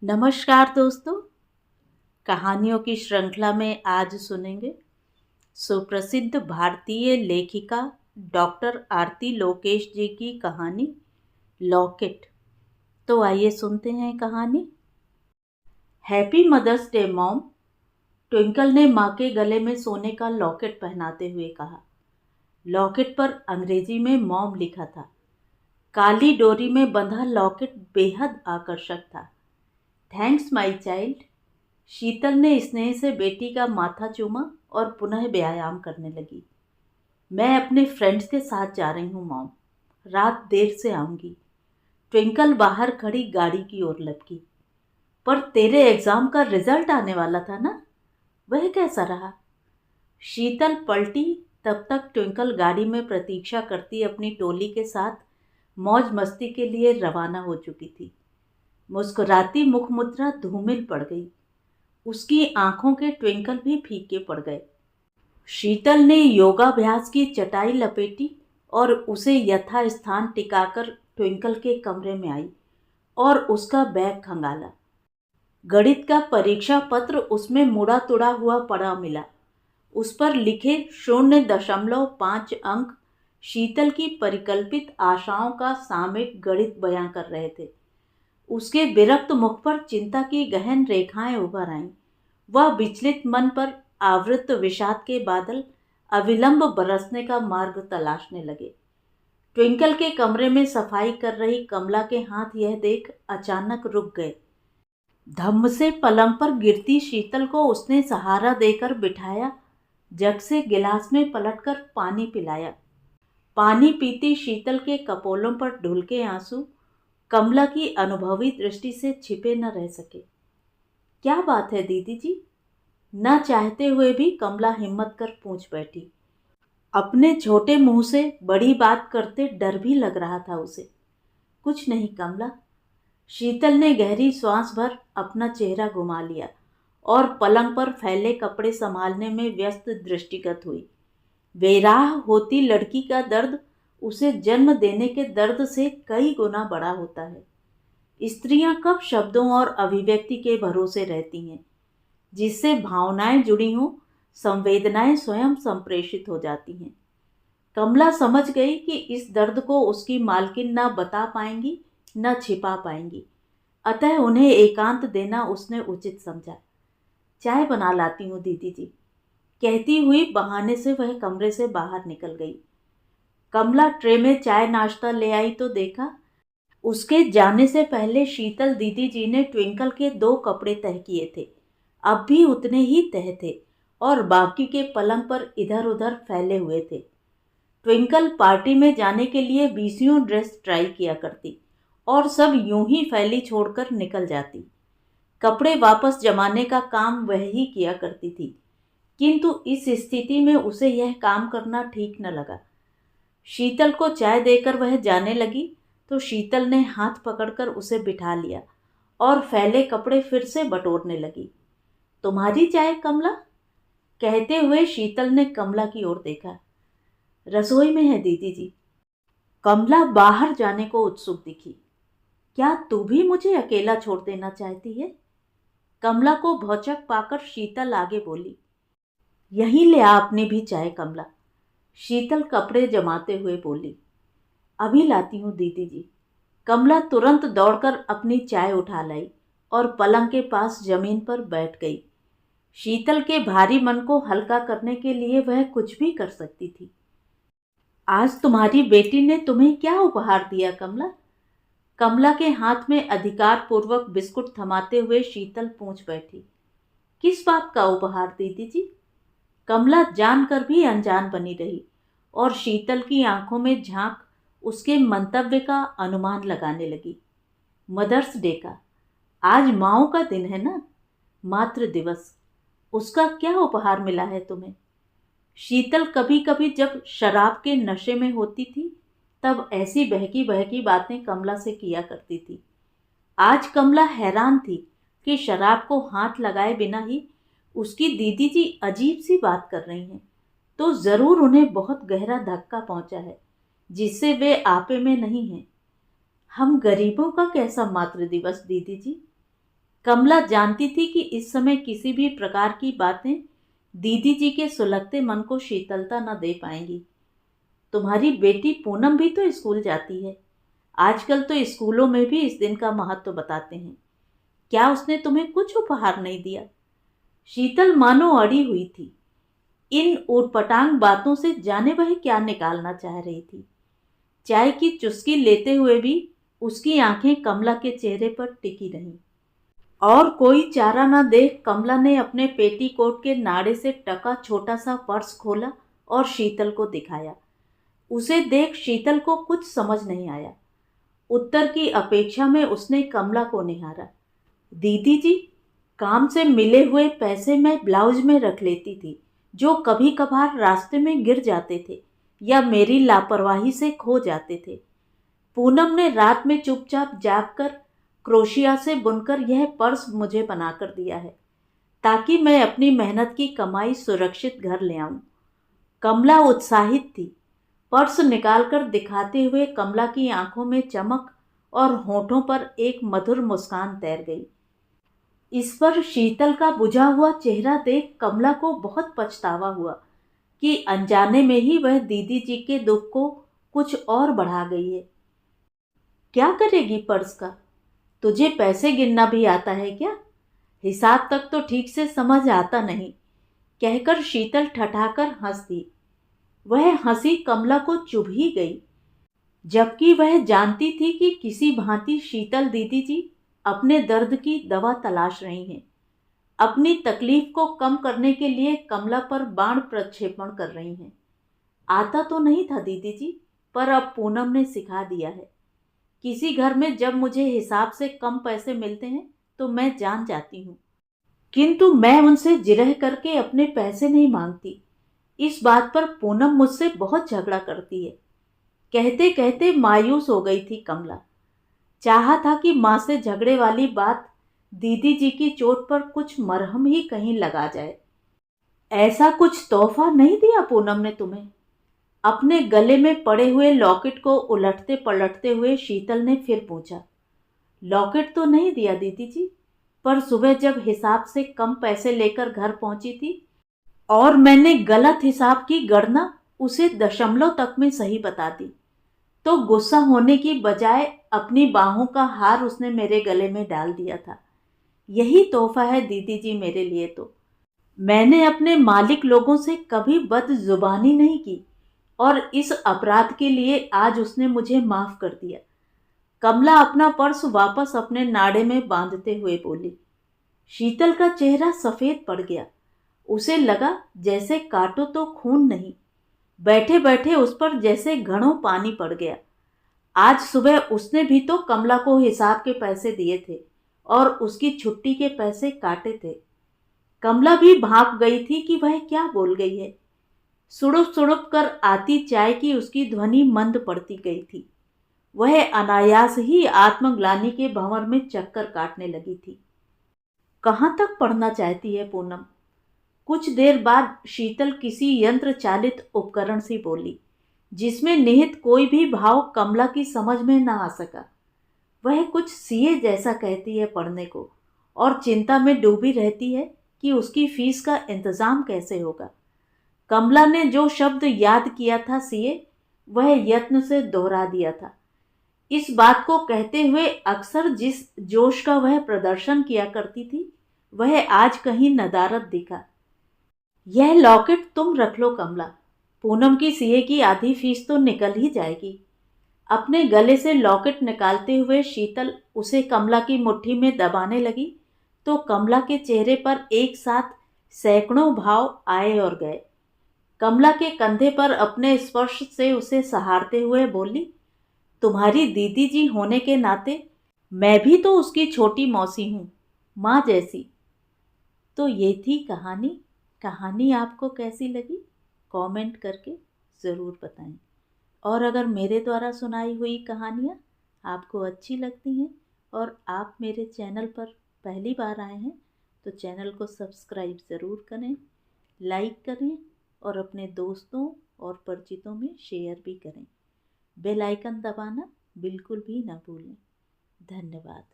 नमस्कार दोस्तों। कहानियों की श्रृंखला में आज सुनेंगे सुप्रसिद्ध भारतीय लेखिका डॉक्टर आरती लोकेश जी की कहानी लॉकेट। तो आइए सुनते हैं कहानी। Happy mother's day mom. Twinkle ने माँ के गले में सोने का लॉकेट पहनाते हुए कहा। लॉकेट पर अंग्रेजी में मॉम लिखा था। काली डोरी में बंधा लॉकेट बेहद आकर्षक था। Thanks my child. शीतल ने स्नेह से बेटी का माथा चूमा और पुनः व्यायाम करने लगी। मैं अपने फ्रेंड्स के साथ जा रही हूँ मॉम, रात देर से आऊँगी। ट्विंकल बाहर खड़ी गाड़ी की ओर लपकी। पर तेरे एग्ज़ाम का रिजल्ट आने वाला था ना, वह कैसा रहा? शीतल पलटी। तब तक ट्विंकल गाड़ी में प्रतीक्षा करती अपनी टोली के साथ मौज मस्ती के लिए रवाना हो चुकी थी। मुस्कुराती मुख मुद्रा धूमिल पड़ गई। उसकी आंखों के ट्विंकल भी फीके पड़ गए। शीतल ने योगाभ्यास की चटाई लपेटी और उसे यथास्थान टिकाकर ट्विंकल के कमरे में आई और उसका बैग खंगाला। गणित का परीक्षा पत्र उसमें मुड़ा तुड़ा हुआ पड़ा मिला। उस पर लिखे 0.5 अंक शीतल की परिकल्पित आशाओं का सामयिक गणित बयां कर रहे थे। उसके विरक्त मुख पर चिंता की गहन रेखाएं उभर आईं। वह विचलित मन पर आवृत विषाद के बादल अविलंब बरसने का मार्ग तलाशने लगे। ट्विंकल के कमरे में सफाई कर रही कमला के हाथ यह देख अचानक रुक गए। धम्म से पलंग पर गिरती शीतल को उसने सहारा देकर बिठाया। जग से गिलास में पलटकर पानी पिलाया। पानी पीती शीतल के कपोलों पर ढुलके आंसू कमला की अनुभवी दृष्टि से छिपे न रह सके। क्या बात है दीदी जी? न चाहते हुए भी कमला हिम्मत कर पूछ बैठी। अपने छोटे मुंह से बड़ी बात करते डर भी लग रहा था उसे। कुछ नहीं कमला। शीतल ने गहरी सांस भर अपना चेहरा घुमा लिया और पलंग पर फैले कपड़े संभालने में व्यस्त दृष्टिगत हुई। बेराह होती लड़की का दर्द उसे जन्म देने के दर्द से कई गुना बड़ा होता है। स्त्रियां कब शब्दों और अभिव्यक्ति के भरोसे रहती हैं? जिससे भावनाएं जुड़ी हों, संवेदनाएं स्वयं संप्रेषित हो जाती हैं। कमला समझ गई कि इस दर्द को उसकी मालकिन न बता पाएंगी न छिपा पाएंगी। अतः उन्हें एकांत देना उसने उचित समझा। चाय बना लाती हूँ दीदी जी, कहती हुई बहाने से वह कमरे से बाहर निकल गई। कमला ट्रे में चाय नाश्ता ले आई तो देखा उसके जाने से पहले शीतल दीदी जी ने ट्विंकल के 2 कपड़े तह किए थे। अब भी उतने ही तह थे और बाकी के पलंग पर इधर उधर फैले हुए थे। ट्विंकल पार्टी में जाने के लिए 20 ड्रेस ट्राई किया करती और सब यूं ही फैली छोड़कर निकल जाती। कपड़े वापस जमाने का काम वह ही किया करती थी, किंतु इस स्थिति में उसे यह काम करना ठीक न लगा। शीतल को चाय देकर वह जाने लगी तो शीतल ने हाथ पकड़कर उसे बिठा लिया और फैले कपड़े फिर से बटोरने लगी। तुम्हारी चाय कमला? कहते हुए शीतल ने कमला की ओर देखा। रसोई में है दीदी जी। कमला बाहर जाने को उत्सुक दिखी। क्या तू भी मुझे अकेला छोड़ देना चाहती है? कमला को भौचक पाकर शीतल आगे बोली। यहीं ले आ अपनी भी चाय कमला। शीतल कपड़े जमाते हुए बोली। अभी लाती हूँ दीदी जी। कमला तुरंत दौड़कर अपनी चाय उठा लाई और पलंग के पास जमीन पर बैठ गई। शीतल के भारी मन को हल्का करने के लिए वह कुछ भी कर सकती थी। आज तुम्हारी बेटी ने तुम्हें क्या उपहार दिया कमला? कमला के हाथ में अधिकार पूर्वक बिस्कुट थमाते हुए शीतल पूछ बैठी। किस बात का उपहार दीदी जी? कमला जानकर भी अनजान बनी रही और शीतल की आंखों में झांक उसके मंतव्य का अनुमान लगाने लगी। मदर्स डे का। आज माओ का दिन है ना, मातृ दिवस। उसका क्या उपहार मिला है तुम्हें? शीतल कभी कभी जब शराब के नशे में होती थी तब ऐसी बहकी बहकी बातें कमला से किया करती थी। आज कमला हैरान थी कि शराब को हाथ लगाए बिना ही उसकी दीदी जी अजीब सी बात कर रही हैं, तो जरूर उन्हें बहुत गहरा धक्का पहुंचा है जिससे वे आपे में नहीं हैं। हम गरीबों का कैसा मातृ दिवस दीदी जी? कमला जानती थी कि इस समय किसी भी प्रकार की बातें दीदी जी के सुलगते मन को शीतलता न दे पाएंगी। तुम्हारी बेटी पूनम भी तो स्कूल जाती है। आजकल तो स्कूलों में भी इस दिन का महत्व बताते हैं। क्या उसने तुम्हें कुछ उपहार नहीं दिया? शीतल मानो अड़ी हुई थी। इन ऊटपटांग बातों से जाने वह क्या निकालना चाह रही थी। चाय की चुस्की लेते हुए भी उसकी आंखें कमला के चेहरे पर टिकी रहीं। और कोई चारा न देख कमला ने अपने पेटीकोट के नाड़े से टका छोटा सा पर्स खोला और शीतल को दिखाया। उसे देख शीतल को कुछ समझ नहीं आया। उत्तर की अपेक्षा में उसने कमला को निहारा। दीदी जी, काम से मिले हुए पैसे मैं ब्लाउज में रख लेती थी, जो कभी कभार रास्ते में गिर जाते थे या मेरी लापरवाही से खो जाते थे। पूनम ने रात में चुपचाप जागकर क्रोशिया से बुनकर यह पर्स मुझे बनाकर दिया है, ताकि मैं अपनी मेहनत की कमाई सुरक्षित घर ले आऊं। कमला उत्साहित थी। पर्स निकालकर दिखाते हुए कमला की आंखों में चमक और होठों पर एक मधुर मुस्कान तैर गई। इस पर शीतल का बुझा हुआ चेहरा देख कमला को बहुत पछतावा हुआ कि अनजाने में ही वह दीदी जी के दुख को कुछ और बढ़ा गई है। क्या करेगी पर्स का? तुझे पैसे गिनना भी आता है क्या? हिसाब तक तो ठीक से समझ आता नहीं, कहकर शीतल ठठाकर हंस दी। वह हंसी कमला को चुभ ही गई, जबकि वह जानती थी कि किसी भांति शीतल दीदी जी अपने दर्द की दवा तलाश रही हैं। अपनी तकलीफ को कम करने के लिए कमला पर बाण प्रक्षेपण कर रही हैं। आता तो नहीं था दीदी जी, पर अब पूनम ने सिखा दिया है। किसी घर में जब मुझे हिसाब से कम पैसे मिलते हैं तो मैं जान जाती हूँ, किंतु मैं उनसे जिरह करके अपने पैसे नहीं मांगती। इस बात पर पूनम मुझसे बहुत झगड़ा करती है। कहते कहते मायूस हो गई थी कमला। चाहा था कि माँ से झगड़े वाली बात दीदी जी की चोट पर कुछ मरहम ही कहीं लगा जाए। ऐसा कुछ तोहफा नहीं दिया पूनम ने तुम्हें? अपने गले में पड़े हुए लॉकेट को उलटते पलटते हुए शीतल ने फिर पूछा। लॉकेट तो नहीं दिया दीदी जी, पर सुबह जब हिसाब से कम पैसे लेकर घर पहुंची थी और मैंने गलत हिसाब की गणना उसे दशमलव तक में सही बता दी, तो गुस्सा होने की बजाय अपनी बाहों का हार उसने मेरे गले में डाल दिया था। यही तोहफा है दीदी जी मेरे लिए। तो मैंने अपने मालिक लोगों से कभी बदजुबानी नहीं की और इस अपराध के लिए आज उसने मुझे माफ कर दिया। कमला अपना पर्स वापस अपने नाड़े में बांधते हुए बोली। शीतल का चेहरा सफेद पड़ गया। उसे लगा जैसे काटो तो खून नहीं, बैठे बैठे उस पर जैसे घड़ों पानी पड़ गया। आज सुबह उसने भी तो कमला को हिसाब के पैसे दिए थे और उसकी छुट्टी के पैसे काटे थे। कमला भी भाप गई थी कि वह क्या बोल गई है। सुड़ुप सुड़ुप कर आती चाय की उसकी ध्वनि मंद पड़ती गई थी। वह अनायास ही आत्मग्लानि के भंवर में चक्कर काटने लगी थी। कहाँ तक पढ़ना चाहती है पूनम? कुछ देर बाद शीतल किसी यंत्र चालित उपकरण से बोली, जिसमें निहित कोई भी भाव कमला की समझ में न आ सका। वह कुछ सीए जैसा कहती है पढ़ने को और चिंता में डूबी रहती है कि उसकी फीस का इंतजाम कैसे होगा। कमला ने जो शब्द याद किया था सीए, वह यत्न से दोहरा दिया था। इस बात को कहते हुए अक्सर जिस जोश का वह प्रदर्शन किया करती थी, वह आज कहीं नदारद दिखा। यह लॉकेट तुम रख लो कमला, पूनम की सीए की आधी फीस तो निकल ही जाएगी। अपने गले से लॉकेट निकालते हुए शीतल उसे कमला की मुट्ठी में दबाने लगी तो कमला के चेहरे पर एक साथ सैकड़ों भाव आए और गए। कमला के कंधे पर अपने स्पर्श से उसे सहारते हुए बोली, तुम्हारी दीदी जी होने के नाते मैं भी तो उसकी छोटी मौसी हूँ, माँ जैसी। तो ये थी कहानी। कहानी आपको कैसी लगी कमेंट करके ज़रूर बताएं। और अगर मेरे द्वारा सुनाई हुई कहानियाँ आपको अच्छी लगती हैं और आप मेरे चैनल पर पहली बार आए हैं तो चैनल को सब्सक्राइब ज़रूर करें, लाइक करें और अपने दोस्तों और परिचितों में शेयर भी करें। बेल आइकन दबाना बिल्कुल भी ना भूलें। धन्यवाद।